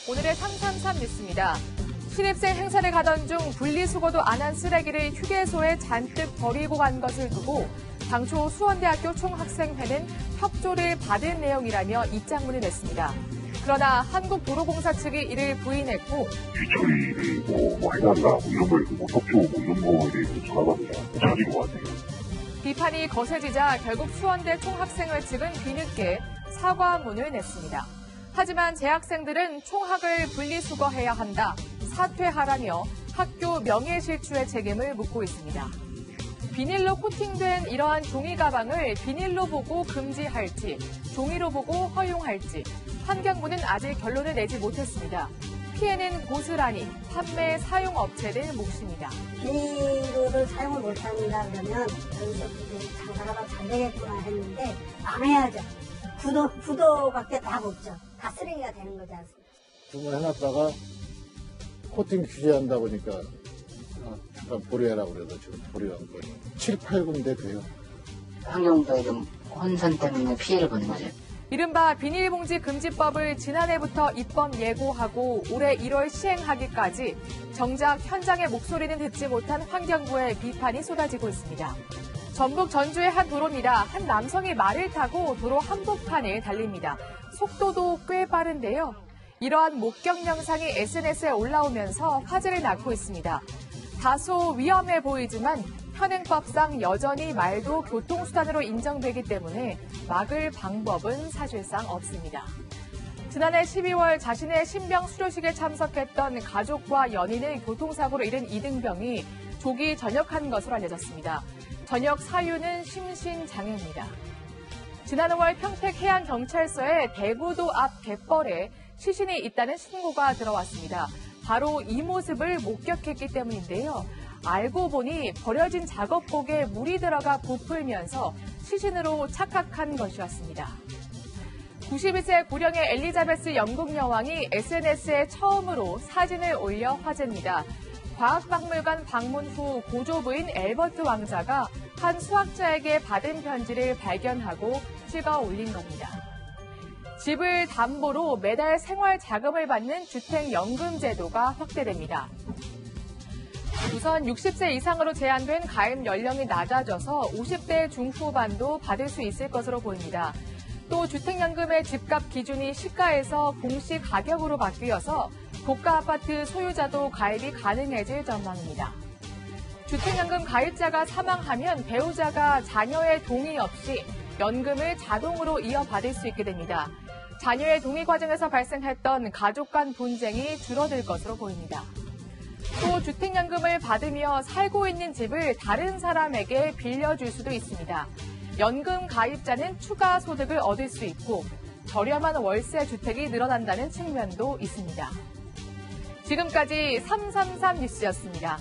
오늘의 333 뉴스입니다. 신입생 행사를 가던 중 분리수거도 안 한 쓰레기를 휴게소에 잔뜩 버리고 간 것을 두고 당초 수원대학교 총학생회는 협조를 받은 내용이라며 입장문을 냈습니다. 그러나 한국도로공사 측이 이를 부인했고 뒤처리를 해달라 이런 걸 협조 이런 거에 대해서 전화받으면 자진 것 같아요. 비판이 거세지자 결국 수원대 총학생회 측은 뒤늦게 사과문을 냈습니다. 하지만 재학생들은 총학을 분리수거해야 한다, 사퇴하라며 학교 명예실추의 책임을 묻고 있습니다. 비닐로 코팅된 이러한 종이 가방을 비닐로 보고 금지할지, 종이로 보고 허용할지 환경부는 아직 결론을 내지 못했습니다. 피해는 고스란히 판매 사용업체들 몫입니다. 비닐을 사용을 못한다 그러면 여기서 장사가 잘 되겠구나 했는데 망해야죠. 구도밖에 답 없죠. 다 쓰레기가 되는 거지 않습니까? 주문해놨다가 코팅 규제한다 보니까 잠깐 보류해라고 그래서 지금 보류한 거예요. 7, 8군데 돼요. 환경부의 좀 혼선 때문에 피해를 보는 거죠. 이른바 비닐봉지 금지법을 지난해부터 입법 예고하고 올해 1월 시행하기까지 정작 현장의 목소리는 듣지 못한 환경부의 비판이 쏟아지고 있습니다. 전북 전주의 한 도로입니다. 한 남성이 말을 타고 도로 한복판을 달립니다. 속도도 꽤 빠른데요. 이러한 목격 영상이 SNS에 올라오면서 화제를 낳고 있습니다. 다소 위험해 보이지만 현행법상 여전히 말도 교통수단으로 인정되기 때문에 막을 방법은 사실상 없습니다. 지난해 12월 자신의 신병 수료식에 참석했던 가족과 연인을 교통사고로 잃은 이등병이 조기 전역한 것으로 알려졌습니다. 전역 사유는 심신장애입니다. 지난 5월 평택해양경찰서에 대구도 앞 갯벌에 시신이 있다는 신고가 들어왔습니다. 바로 이 모습을 목격했기 때문인데요. 알고 보니 버려진 작업복에 물이 들어가 부풀면서 시신으로 착각한 것이었습니다. 92세 고령의 엘리자베스 영국 여왕이 SNS에 처음으로 사진을 올려 화제입니다. 과학박물관 방문 후 고조 부인 엘버트 왕자가 한 수학자에게 받은 편지를 발견하고 찍어 올린 겁니다. 집을 담보로 매달 생활 자금을 받는 주택연금 제도가 확대됩니다. 우선 60세 이상으로 제한된 가입 연령이 낮아져서 50대 중후반도 받을 수 있을 것으로 보입니다. 또 주택연금의 집값 기준이 시가에서 공시 가격으로 바뀌어서 고가 아파트 소유자도 가입이 가능해질 전망입니다. 주택연금 가입자가 사망하면 배우자가 자녀의 동의 없이 연금을 자동으로 이어받을 수 있게 됩니다. 자녀의 동의 과정에서 발생했던 가족 간 분쟁이 줄어들 것으로 보입니다. 또 주택연금을 받으며 살고 있는 집을 다른 사람에게 빌려줄 수도 있습니다. 연금 가입자는 추가 소득을 얻을 수 있고 저렴한 월세 주택이 늘어난다는 측면도 있습니다. 지금까지 333 뉴스였습니다.